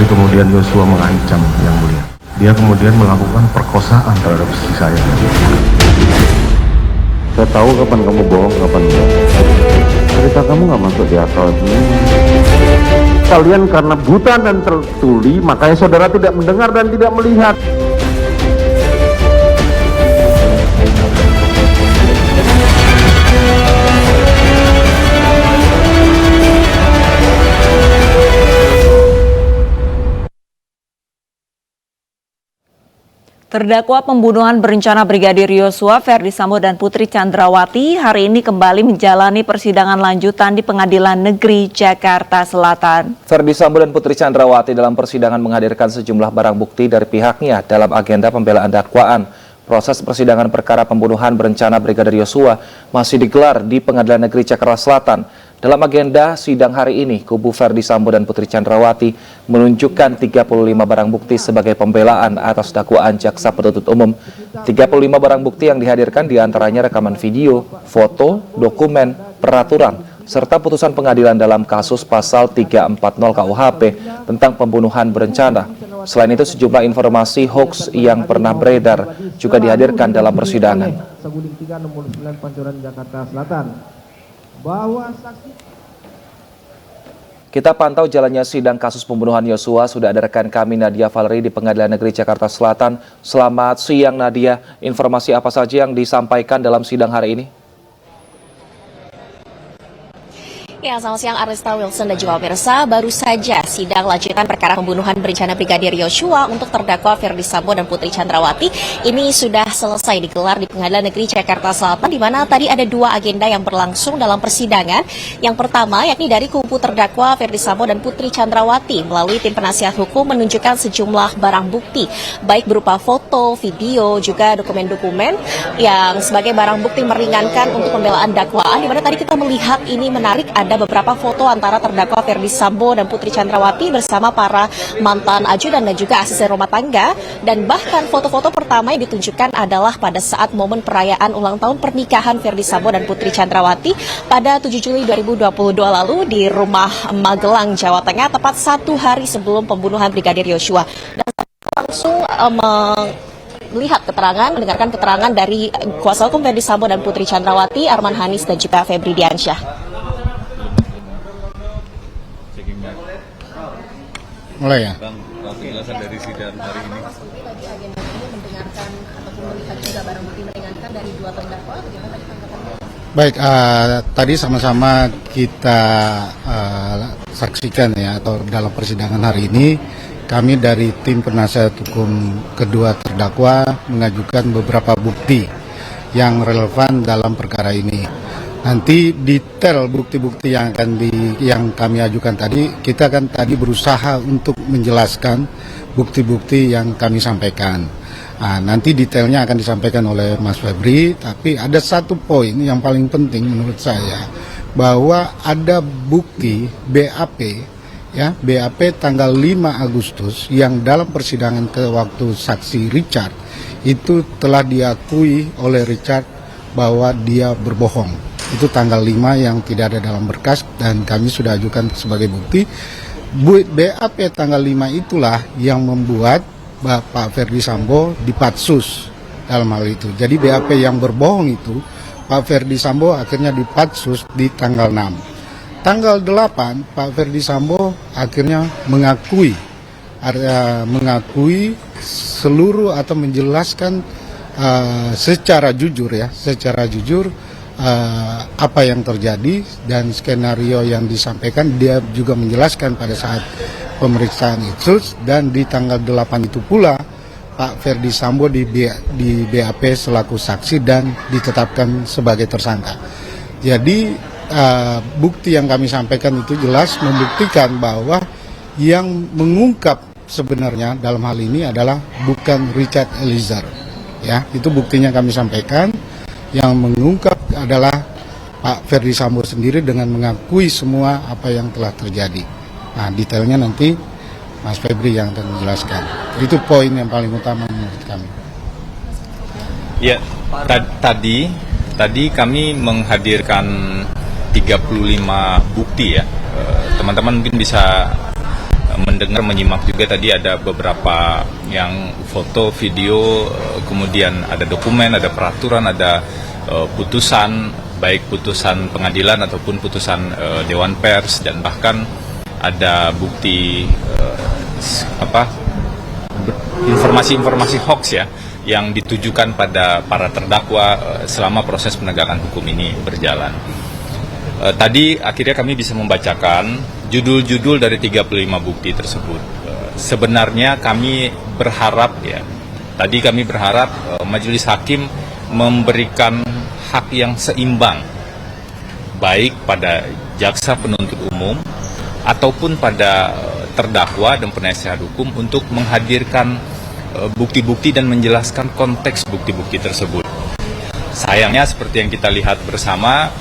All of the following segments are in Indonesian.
kemudian Yosua mengancam Yang Mulia. Dia kemudian melakukan perkosaan terhadap istri saya. Saya tahu kapan kamu bohong, kapan enggak. Cerita kamu nggak masuk di akal. Kalian karena buta dan tertuli, makanya saudara tidak mendengar dan tidak melihat. Terdakwa pembunuhan berencana Brigadir Yosua, Ferdy Sambo dan Putri Chandrawati hari ini kembali menjalani persidangan lanjutan di Pengadilan Negeri Jakarta Selatan. Ferdy Sambo dan Putri Chandrawati dalam persidangan menghadirkan sejumlah barang bukti dari pihaknya dalam agenda pembelaan dakwaan. Proses persidangan perkara pembunuhan berencana Brigadir Yosua masih digelar di Pengadilan Negeri Jakarta Selatan. Dalam agenda sidang hari ini, kubu Ferdy Sambo dan Putri Chandrawati menunjukkan 35 barang bukti sebagai pembelaan atas dakwaan jaksa penuntut umum. 35 barang bukti yang dihadirkan diantaranya rekaman video, foto, dokumen, peraturan, serta putusan pengadilan dalam kasus pasal 340 KUHP tentang pembunuhan berencana. Selain itu, sejumlah informasi hoax yang pernah beredar juga dihadirkan dalam persidangan. Kita pantau jalannya sidang kasus pembunuhan Yosua. Sudah ada rekan kami Nadia Valerie di Pengadilan Negeri Jakarta Selatan. Selamat siang Nadia, informasi apa saja yang disampaikan dalam sidang hari ini? Ya, selamat siang Arista Wilson dan juga pemirsa. Baru saja sidang lanjutan perkara pembunuhan berencana Brigadir Yosua untuk terdakwa Ferdy Sambo dan Putri Chandrawati ini sudah selesai digelar di Pengadilan Negeri Jakarta Selatan, di mana tadi ada dua agenda yang berlangsung dalam persidangan. Yang pertama yakni dari kubu terdakwa Ferdy Sambo dan Putri Chandrawati melalui tim penasihat hukum menunjukkan sejumlah barang bukti, baik berupa foto, video, juga dokumen-dokumen yang sebagai barang bukti meringankan untuk pembelaan dakwaan, di mana tadi kita melihat ini menarik, ada beberapa foto antara terdakwa Ferdy Sambo dan Putri Chandrawati bersama para mantan ajudan dan juga asisten rumah tangga, dan bahkan foto-foto pertama yang ditunjukkan adalah pada saat momen perayaan ulang tahun pernikahan Ferdy Sambo dan Putri Chandrawati pada 7 Juli 2022 lalu di rumah Magelang, Jawa Tengah, tepat 1 hari sebelum pembunuhan Brigadir Yosua. Dan langsung melihat keterangan, mendengarkan keterangan dari kuasa hukum Ferdy Sambo dan Putri Chandrawati, Arman Hanis dan juga Febri Diansyah. Mulai ya. Bang, penjelasan dari sidang hari ini. Tadi agenda ini mendengarkan ataupun melihat juga barang bukti meringankan dari dua terdakwa, bagaimana tadi tanggapannya? Baik, tadi sama-sama kita saksikan ya, atau dalam persidangan hari ini kami dari tim penasihat hukum kedua terdakwa mengajukan beberapa bukti yang relevan dalam perkara ini. Nanti detail bukti-bukti yang kami ajukan tadi, kita kan tadi berusaha untuk menjelaskan bukti-bukti yang kami sampaikan. Nanti detailnya akan disampaikan oleh Mas Febri, tapi ada satu poin yang paling penting menurut saya, bahwa ada bukti BAP, ya, BAP tanggal 5 Agustus yang dalam persidangan ke waktu saksi Richard itu telah diakui oleh Richard bahwa dia berbohong. Itu tanggal 5 yang tidak ada dalam berkas dan kami sudah ajukan sebagai bukti. BAP tanggal 5 itulah yang membuat Pak Ferdy Sambo dipatsus dalam hal itu. Jadi BAP yang berbohong itu, Pak Ferdy Sambo akhirnya dipatsus di tanggal 6. Tanggal 8 Pak Ferdy Sambo akhirnya mengakui seluruh atau menjelaskan secara jujur apa yang terjadi dan skenario yang disampaikan. Dia juga menjelaskan pada saat pemeriksaan itu, dan di tanggal 8 itu pula Pak Ferdy Sambo di BAP selaku saksi dan ditetapkan sebagai tersangka. Jadi bukti yang kami sampaikan itu jelas membuktikan bahwa yang mengungkap sebenarnya dalam hal ini adalah bukan Richard Eliezer. Ya, itu buktinya kami sampaikan. Yang mengungkap adalah Pak Ferdy Sambo sendiri dengan mengakui semua apa yang telah terjadi. Nah, detailnya nanti Mas Febri yang akan menjelaskan. Itu poin yang paling utama menurut kami. Ya, tadi kami menghadirkan 35 bukti ya. Teman-teman mungkin bisa mendengar, menyimak juga tadi ada beberapa yang foto, video, kemudian ada dokumen, ada peraturan, ada putusan, baik putusan pengadilan ataupun putusan Dewan Pers, dan bahkan ada bukti informasi-informasi hoax ya yang ditujukan pada para terdakwa selama proses penegakan hukum ini berjalan. Tadi akhirnya kami bisa membacakan judul-judul dari 35 bukti tersebut. Sebenarnya kami berharap ya, tadi kami berharap majelis hakim memberikan hak yang seimbang, baik pada jaksa penuntut umum ataupun pada terdakwa dan penasihat hukum untuk menghadirkan bukti-bukti dan menjelaskan konteks bukti-bukti tersebut. Sayangnya seperti yang kita lihat bersama,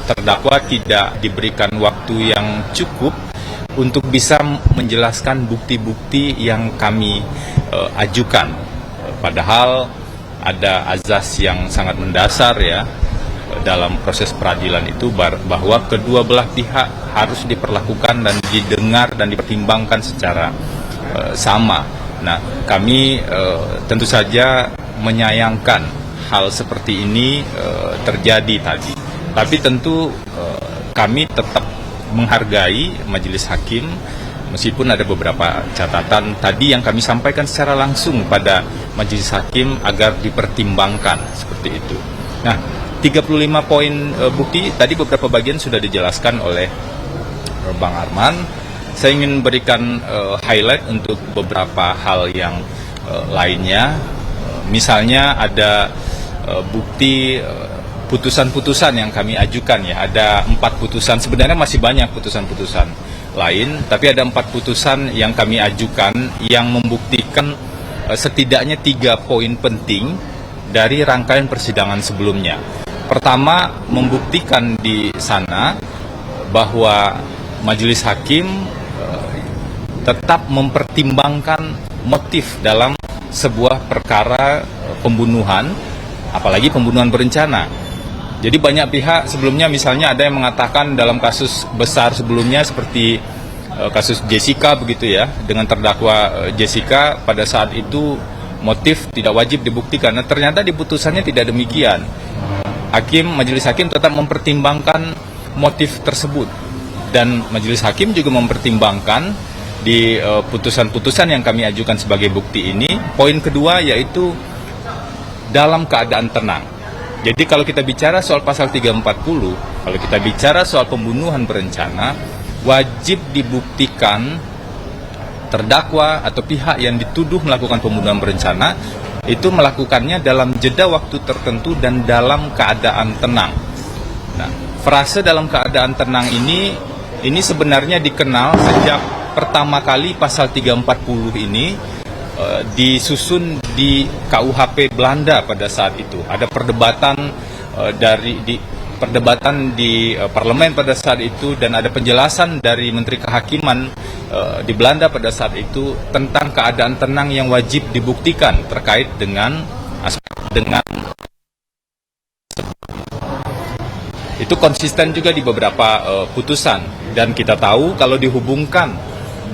terdakwa tidak diberikan waktu yang cukup untuk bisa menjelaskan bukti-bukti yang kami ajukan. Padahal ada azas yang sangat mendasar ya dalam proses peradilan itu, bahwa kedua belah pihak harus diperlakukan dan didengar dan dipertimbangkan secara sama. Nah, kami tentu saja menyayangkan hal seperti ini terjadi tadi. Tapi tentu kami tetap menghargai majelis hakim, meskipun ada beberapa catatan tadi yang kami sampaikan secara langsung pada majelis hakim agar dipertimbangkan seperti itu. Nah, 35 poin bukti tadi beberapa bagian sudah dijelaskan oleh Bang Arman. Saya ingin berikan highlight untuk beberapa hal yang lainnya. Misalnya ada bukti putusan-putusan yang kami ajukan ya. Ada 4 putusan, sebenarnya masih banyak putusan-putusan lain, tapi ada 4 putusan yang kami ajukan yang membuktikan setidaknya 3 poin penting dari rangkaian persidangan sebelumnya. Pertama, membuktikan di sana bahwa majelis hakim tetap mempertimbangkan motif dalam sebuah perkara pembunuhan, apalagi pembunuhan berencana. Jadi banyak pihak sebelumnya, misalnya ada yang mengatakan dalam kasus besar sebelumnya seperti kasus Jessica begitu ya, dengan terdakwa Jessica pada saat itu motif tidak wajib dibuktikan. Nah, ternyata di putusannya tidak demikian. Majelis hakim tetap mempertimbangkan motif tersebut, dan majelis hakim juga mempertimbangkan di putusan-putusan yang kami ajukan sebagai bukti ini. Poin kedua yaitu dalam keadaan tenang. Jadi kalau kita bicara soal pasal 340, kalau kita bicara soal pembunuhan berencana, wajib dibuktikan terdakwa atau pihak yang dituduh melakukan pembunuhan berencana itu melakukannya dalam jeda waktu tertentu dan dalam keadaan tenang. Nah, frase dalam keadaan tenang ini sebenarnya dikenal sejak pertama kali pasal 340 ini disusun di KUHP Belanda pada saat itu. Ada perdebatan di parlemen pada saat itu, dan ada penjelasan dari Menteri Kehakiman di Belanda pada saat itu tentang keadaan tenang yang wajib dibuktikan terkait dengan itu konsisten juga di beberapa putusan. Dan kita tahu kalau dihubungkan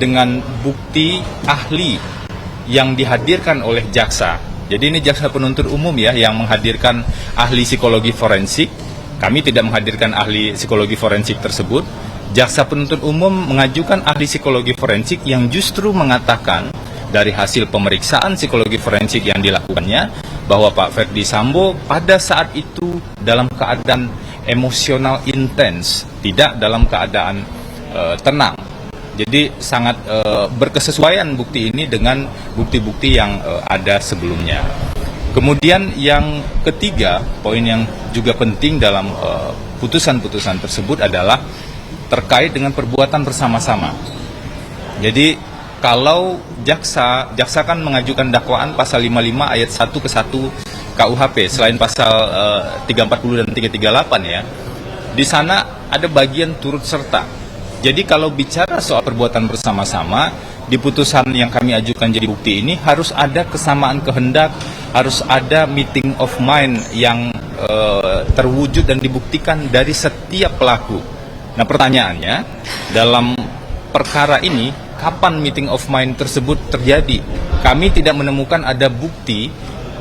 dengan bukti ahli yang dihadirkan oleh jaksa. Jadi ini jaksa penuntut umum ya yang menghadirkan ahli psikologi forensik. Kami tidak menghadirkan ahli psikologi forensik tersebut. Jaksa penuntut umum mengajukan ahli psikologi forensik yang justru mengatakan dari hasil pemeriksaan psikologi forensik yang dilakukannya bahwa Pak Ferdi Sambo pada saat itu dalam keadaan emosional intens, tidak dalam keadaan tenang. Jadi sangat berkesesuaian bukti ini dengan bukti-bukti yang ada sebelumnya. Kemudian yang ketiga, poin yang juga penting dalam putusan-putusan tersebut adalah terkait dengan perbuatan bersama-sama. Jadi kalau jaksa kan mengajukan dakwaan pasal 55 ayat 1 ke 1 KUHP selain pasal 340 dan 338 ya. Di sana ada bagian turut serta. Jadi kalau bicara soal perbuatan bersama-sama, di putusan yang kami ajukan jadi bukti ini harus ada kesamaan kehendak, harus ada meeting of mind yang terwujud dan dibuktikan dari setiap pelaku. Nah pertanyaannya, dalam perkara ini kapan meeting of mind tersebut terjadi. Kami tidak menemukan ada bukti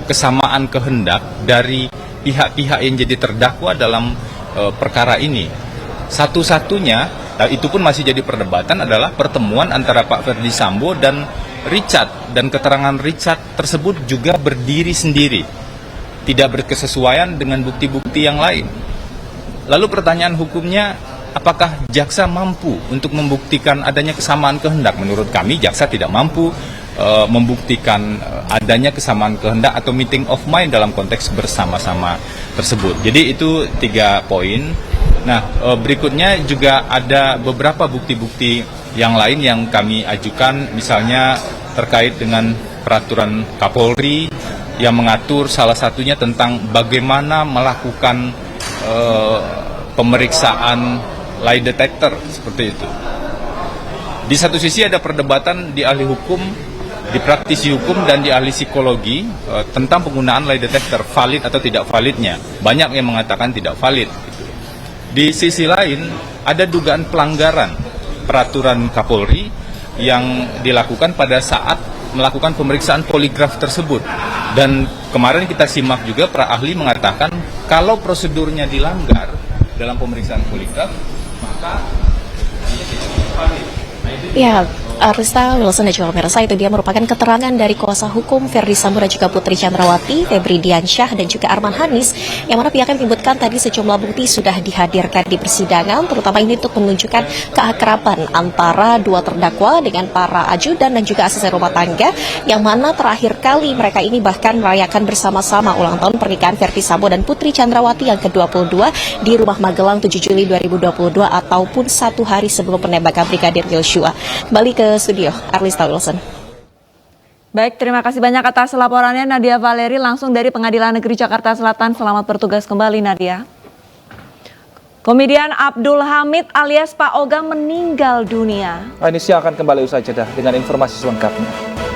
kesamaan kehendak dari pihak-pihak yang jadi terdakwa dalam perkara ini. Satu-satunya, itu pun masih jadi perdebatan, adalah pertemuan antara Pak Ferdi Sambo dan Richard, dan keterangan Richard tersebut juga berdiri sendiri, tidak berkesesuaian dengan bukti-bukti yang lain. Lalu pertanyaan hukumnya, apakah jaksa mampu untuk membuktikan adanya kesamaan kehendak? Menurut kami, jaksa tidak mampu membuktikan adanya kesamaan kehendak atau meeting of mind dalam konteks bersama-sama tersebut. Jadi itu 3 poin. Nah, berikutnya juga ada beberapa bukti-bukti yang lain yang kami ajukan, misalnya terkait dengan peraturan Kapolri yang mengatur salah satunya tentang bagaimana melakukan pemeriksaan lie detector, seperti itu. Di satu sisi ada perdebatan di ahli hukum, di praktisi hukum, dan di ahli psikologi tentang penggunaan lie detector, valid atau tidak validnya. Banyak yang mengatakan tidak valid. Di sisi lain ada dugaan pelanggaran peraturan Kapolri yang dilakukan pada saat melakukan pemeriksaan poligraf tersebut. Dan kemarin kita simak juga para ahli mengatakan kalau prosedurnya dilanggar dalam pemeriksaan poligraf, maka Ya, Arista Wilson dan juga pemirsa, itu dia merupakan keterangan dari kuasa hukum Ferdi Sambo dan juga Putri Chandrawati, Febri Diansyah dan juga Arman Hanis, yang mana pihaknya menyebutkan tadi sejumlah bukti sudah dihadirkan di persidangan, terutama ini untuk menunjukkan keakraban antara dua terdakwa dengan para ajudan dan juga asisten rumah tangga, yang mana terakhir kali mereka ini bahkan merayakan bersama-sama ulang tahun pernikahan Ferdi Sambo dan Putri Chandrawati yang ke-22 di Rumah Magelang 7 Juli 2022 ataupun 1 hari sebelum penembakan Brigadir Yosua. Kembali ke studio, Arlista Wilson. Baik, terima kasih banyak atas laporannya Nadia Valeri langsung dari Pengadilan Negeri Jakarta Selatan. Selamat bertugas kembali, Nadia. Komedian Abdul Hamid alias Pak Oga meninggal dunia. Ini akan kembali usai jeda dengan informasi selengkapnya.